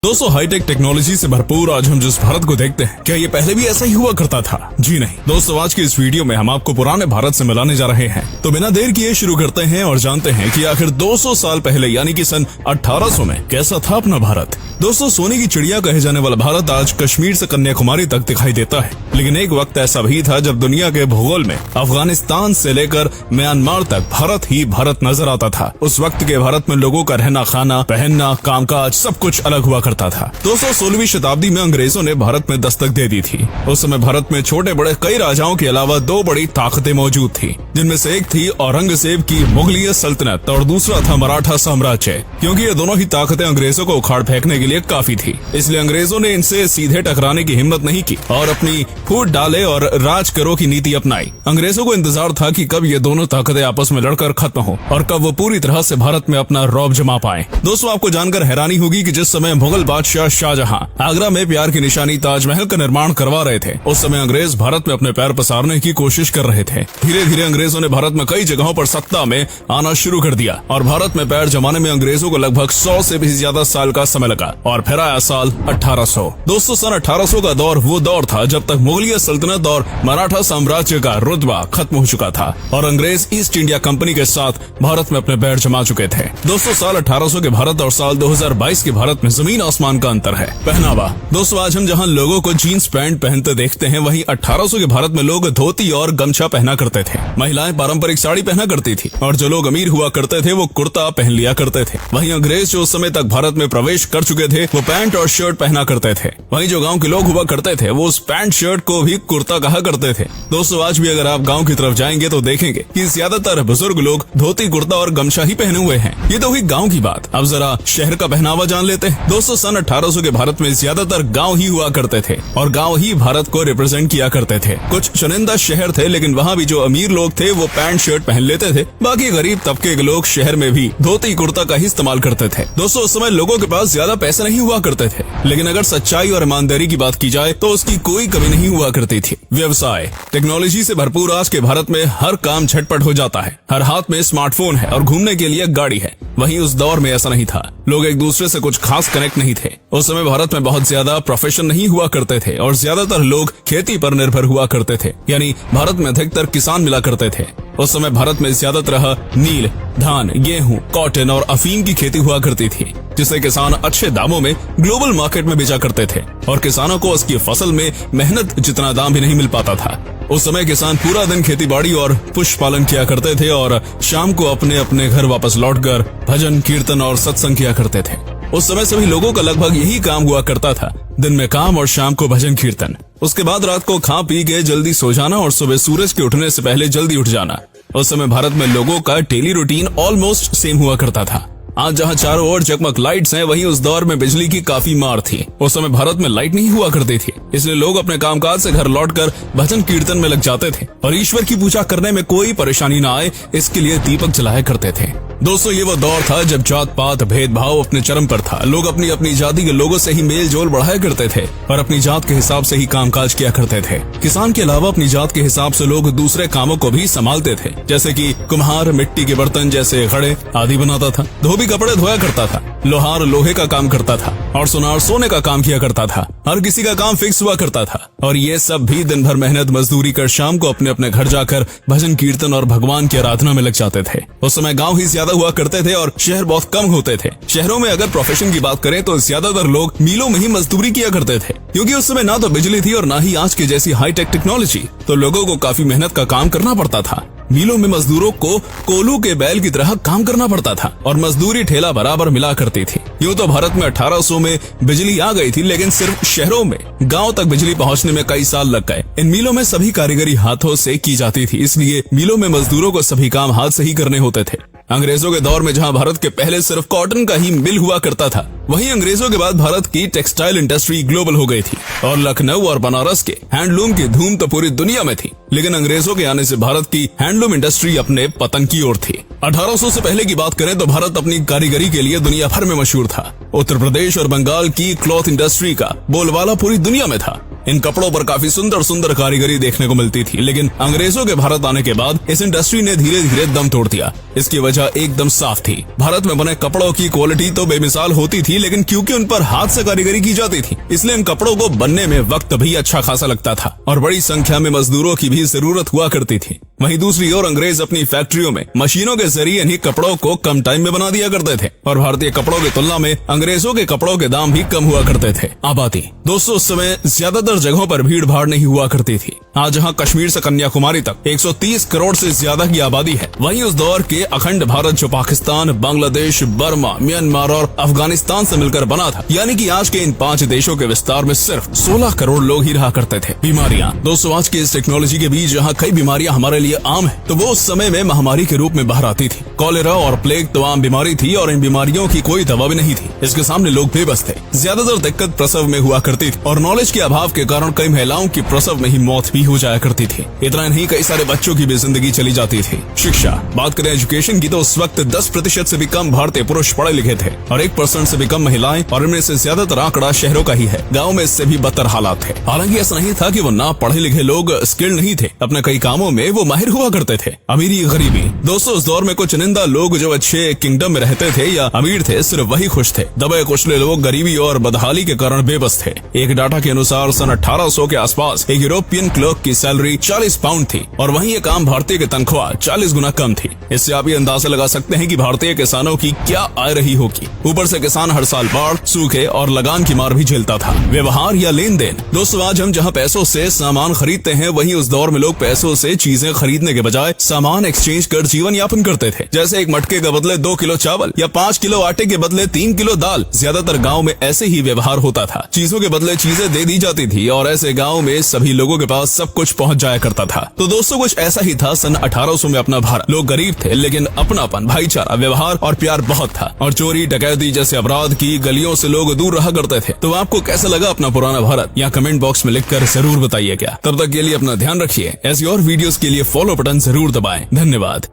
दोस्तों, hi tech technology से भरपूर आज हम जिस भारत को देखते हैं, क्या ये पहले भी ऐसा ही हुआ करता था? जी नहीं दोस्तों, आज की इस वीडियो में हम आपको पुराने भारत से मिलाने जा रहे हैं। तो बिना देर किए शुरू करते हैं और जानते हैं कि आखिर 200 साल पहले यानी कि सन 1800 में कैसा था अपना भारत। दोस्तों, सोने की चिड़िया कहे जाने वाला भारत आज कश्मीर से कन्याकुमारी तक दिखाई देता है, लेकिन एक वक्त ऐसा भी था जब दुनिया के भूगोल में अफगानिस्तान से लेकर म्यांमार तक भारत ही भारत नजर आता था। उस वक्त के भारत में लोगों का रहना, खाना, पहनना, कामकाज सब कुछ अलग हुआ करता था। दोस्तों, 16वीं शताब्दी में अंग्रेजों ने भारत में दस्तक दे दी थी। उस समय भारत में छोटे बड़े कई राजाओं के अलावा दो बड़ी ताकतें मौजूद थी, जिनमें से एक थी औरंगजेब की मुगलिय सल्तनत और दूसरा था मराठा साम्राज्य। क्योंकि ये दोनों ही ताकतें अंग्रेजों को उखाड़ फेंकने के लिए काफी थी, इसलिए अंग्रेजों ने इनसे सीधे टकराने की हिम्मत नहीं की और अपनी फूट डाले और राज करो की नीति अपनाई। अंग्रेजों को इंतजार था कि कब ये दोनों ताकतें आपस में लड़कर खत्म हो और कब वो पूरी तरह से भारत में अपना रौब जमा पाए। दोस्तों, आपको जानकर हैरानी होगी कि जिस समय मुगल बादशाह शाहजहां आगरा में प्यार की निशानी ताजमहल का निर्माण करवा रहे थे, उस समय अंग्रेज भारत में अपने पैर पसारने की कोशिश कर रहे थे। धीरे धीरे अंग्रेजों ने भारत में कई जगहों पर सत्ता में आना शुरू कर दिया और भारत में पैर जमाने में अंग्रेजों को लगभग 100 से भी ज्यादा साल का समय लगा और फिर आया साल 1800। दोस्तों, सन 1800 का दौर वो दौर था जब तक मुगलिय सल्तनत और मराठा साम्राज्य का रुतबा खत्म हो चुका था और अंग्रेज ईस्ट इंडिया कंपनी के साथ भारत में अपने पैर जमा चुके थे। दोस्तों, साल 1800 के भारत और साल 2022 के भारत में जमीन आसमान का अंतर है। पहनावा, दोस्तों आज हम जहां लोगों को जीन्स पैंट पहनते देखते हैं, वहीं 1800 के भारत में लोग धोती और गमछा पहना करते थे। महिलाएं पारंपरिक साड़ी पहना करती थी और जो लोग अमीर हुआ करते थे वो कुर्ता पहन लिया करते थे। वहीं अंग्रेज जो उस समय तक भारत में प्रवेश कर चुके थे वो पैंट और शर्ट पहना करते थे। वहीं जो गांव के लोग हुआ करते थे वो उस पैंट शर्ट को भी कुर्ता कहा करते थे। दोस्तों, आज भी अगर आप गाँव की तरफ जाएंगे तो देखेंगे कि ज्यादातर बुजुर्ग लोग धोती कुर्ता और गमछा ही पहने हुए हैं। ये तो हुई गाँव की बात। अब जरा शहर का पहनावा जान लेते हैं। दोस्तों, सन 1800 के भारत में ज्यादातर गांव ही हुआ करते थे और गांव ही भारत को रिप्रेजेंट किया करते थे। कुछ चुनिंदा शहर थे, लेकिन वहाँ भी जो अमीर लोग थे वो पैंट शर्ट पहन लेते थे। बाकी गरीब तबके के लोग शहर में भी धोती कुर्ता का ही इस्तेमाल करते थे। दोस्तों, उस समय लोगों के पास ज्यादा पैसे नहीं हुआ करते थे, लेकिन अगर सच्चाई और ईमानदारी की बात की जाए तो उसकी कोई कमी नहीं हुआ करती थी। व्यवसाय, टेक्नोलॉजी से भरपूर आज के भारत में हर काम झटपट हो जाता है। हर हाथ में स्मार्टफोन है और घूमने के लिए गाड़ी है। वहीं उस दौर में ऐसा नहीं था। लोग एक दूसरे से कुछ खास कनेक्ट नहीं थे। उस समय भारत में बहुत ज्यादा प्रोफेशन नहीं हुआ करते थे और ज्यादातर लोग खेती पर निर्भर हुआ करते थे, यानी भारत में अधिकतर किसान मिला करते थे। उस समय भारत में ज्यादातर नील, धान, गेहूं, कॉटन और अफीम की खेती हुआ करती थी, जिसे किसान अच्छे दामों में ग्लोबल मार्केट में बेचा करते थे और किसानों को उसकी फसल में मेहनत जितना दाम भी नहीं मिल पाता था। उस समय किसान पूरा दिन खेती बाड़ी और पुष्प पालन किया करते थे और शाम को अपने अपने घर वापस लौटकर भजन, कीर्तन और सत्संग किया करते थे। उस समय सभी लोगों का लगभग यही काम हुआ करता था, दिन में काम और शाम को भजन कीर्तन। उसके बाद रात को खा पी के जल्दी सो जाना और सुबह सूरज के उठने से पहले जल्दी उठ जाना। उस समय भारत में लोगों का डेली रूटीन ऑलमोस्ट सेम हुआ करता था। आज जहाँ चारों ओर जगमग लाइट्स हैं, वहीं उस दौर में बिजली की काफी मार थी। उस समय भारत में लाइट नहीं हुआ करती थी, इसलिए लोग अपने कामकाज से घर लौटकर भजन कीर्तन में लग जाते थे और ईश्वर की पूजा करने में कोई परेशानी न आए इसके लिए दीपक जलाया करते थे। दोस्तों, ये वो दौर था जब जात पात भेदभाव अपने चरम पर था। लोग अपनी अपनी जाति के लोगों से ही मेल जोल बढ़ाया करते थे और अपनी जात के हिसाब से ही कामकाज किया करते थे। किसान के अलावा अपनी जात के हिसाब से लोग दूसरे कामों को भी संभालते थे, जैसे कि कुम्हार मिट्टी के बर्तन जैसे घड़े आदि बनाता था, धोबी कपड़े धोया करता था, लोहार लोहे का काम करता था और सुनार सोने का काम किया करता था। हर किसी का काम फिक्स हुआ करता था और ये सब भी दिन भर मेहनत मजदूरी कर शाम को अपने अपने घर जाकर भजन कीर्तन और भगवान की आराधना में लग जाते थे। उस समय गाँव ही ज्यादा हुआ करते थे और शहर बहुत कम होते थे। शहरों में अगर प्रोफेशन की बात करें तो ज्यादातर लोग मिलों में ही मजदूरी किया करते थे, क्योंकि उस समय ना तो बिजली थी और ना ही आज की जैसी हाईटेक टेक्नोलॉजी, तो लोगों को काफी मेहनत का काम करना पड़ता था। मिलों में मजदूरों को कोल्हू के बैल की तरह काम करना पड़ता था और मजदूरी ठेला बराबर मिला करती थी। यूँ तो भारत में 1800 में बिजली आ गई थी, लेकिन सिर्फ शहरों में, गांव तक बिजली पहुंचने में कई साल लग गए। इन मिलों में सभी कारीगरी हाथों से की जाती थी, इसलिए मिलों में मजदूरों को सभी काम हाथ से ही करने होते थे। अंग्रेजों के दौर में जहां भारत के पहले सिर्फ कॉटन का ही मिल हुआ करता था, वहीं अंग्रेजों के बाद भारत की टेक्सटाइल इंडस्ट्री ग्लोबल हो गई थी और लखनऊ और बनारस के हैंडलूम की धूम तो पूरी दुनिया में थी। लेकिन अंग्रेजों के आने से भारत की हैंडलूम इंडस्ट्री अपने पतन की ओर थी। 1800 से पहले की बात करें तो भारत अपनी कारीगरी के लिए दुनिया भर में मशहूर था। उत्तर प्रदेश और बंगाल की क्लॉथ इंडस्ट्री का बोलबाला पूरी दुनिया में था। इन कपड़ों पर काफी सुंदर सुंदर कारीगरी देखने को मिलती थी, लेकिन अंग्रेजों के भारत आने के बाद इस इंडस्ट्री ने धीरे धीरे दम तोड़ दिया। इसकी वजह एकदम साफ थी। भारत में बने कपड़ों की क्वालिटी तो बेमिसाल होती थी, लेकिन क्योंकि उन पर हाथ से कारीगरी की जाती थी, इसलिए इन कपड़ों को बनने में वक्त भी अच्छा खासा लगता था और बड़ी संख्या में मजदूरों की भी जरूरत हुआ करती थी। वहीं दूसरी ओर अंग्रेज अपनी फैक्ट्रियों में मशीनों के जरिए इन्हीं कपड़ों को कम टाइम में बना दिया करते थे और भारतीय कपड़ों की तुलना में अंग्रेजों के कपड़ों के दाम भी कम हुआ करते थे। आबादी दोस्तों, उस समय ज्यादातर जगहों पर भीड़ भाड़ नहीं हुआ करती थी। आज जहां कश्मीर से कन्याकुमारी तक 130 करोड़ से ज्यादा की आबादी है, वहीं उस दौर के अखंड भारत जो पाकिस्तान, बांग्लादेश, बर्मा, म्यांमार और अफगानिस्तान से मिलकर बना था, यानी कि आज के इन 5 देशों के विस्तार में सिर्फ 16 करोड़ लोग ही रहा करते थे। बीमारियां दोस्तों, आज की इस टेक्नोलॉजी के बीच जहाँ कई बीमारियां हमारे लिए आम है, तो वो उस समय में महामारी के रूप में बाहर आती थी। कॉलेरा और प्लेग तो आम बीमारी थी और इन बीमारियों की कोई दवा भी नहीं थी। इसके सामने लोग बेबस थे। ज्यादातर दिक्कत प्रसव में हुआ करती थी और नॉलेज के अभाव के कारण कई महिलाओं की प्रसव में ही मौत भी हो जाया करती थी। इतना नहीं, कई सारे बच्चों की भी जिंदगी चली जाती थी। शिक्षा, बात करें एजुकेशन की, तो उस वक्त 10% से भी कम भारतीय पुरुष पढ़े लिखे थे और 1% से भी कम महिलाएं, और इनमें से ज्यादातर आंकड़ा शहरों का ही है। गाँव में इससे भी बदतर हालात थे। हालांकि ऐसा नहीं था कि वो ना पढ़े लिखे लोग स्किल्ड नहीं थे, अपने कई कामों में वो माहिर हुआ करते थे। अमीरी गरीबी दोस्तों, उस दौर में कुछ चुनिंदा लोग जो अच्छे किंगडम में रहते थे या अमीर थे, सिर्फ वही खुश थे। दबे कुचले लोग गरीबी और बदहाली के कारण बेबस थे। एक डाटा के अनुसार सन 1800 के आसपास एक यूरोपियन क्लर्क की सैलरी 40 पाउंड थी और वहीं एक आम भारतीय की तनख्वाह 40 गुना कम थी। इससे आप ये अंदाजा लगा सकते हैं कि भारतीय किसानों की क्या आय रही होगी। ऊपर से किसान हर साल बाढ़, सूखे और लगान की मार भी झेलता था। व्यवहार या लेन देन दोस्तों, आज हम जहाँ पैसों से सामान खरीदते हैं, वहीं उस दौर में लोग पैसों से चीजें खरीदने के बजाय सामान एक्सचेंज कर जीवन यापन करते थे। जैसे एक मटके के बदले 2 किलो चावल या 5 किलो आटे के बदले 3 किलो दाल। ज्यादातर गांव में ऐसे ही व्यवहार होता था। चीजों के बदले चीजें दे दी जाती थी और ऐसे गांव में सभी लोगों के पास सब कुछ पहुंच जाया करता था। तो दोस्तों, कुछ ऐसा ही था सन 1800 में अपना भारत। लोग गरीब थे, लेकिन अपनापन, भाईचारा, व्यवहार और प्यार बहुत था और चोरी डकैती जैसे अपराध की गलियों से लोग दूर रहा करते थे। तो आपको कैसा लगा अपना पुराना भारत? या कमेंट बॉक्स में लिखकर जरूर बताइएगा। तब तक के लिए अपना ध्यान रखिए। ऐसी और वीडियोस के लिए फॉलो बटन जरूर दबाएं। धन्यवाद।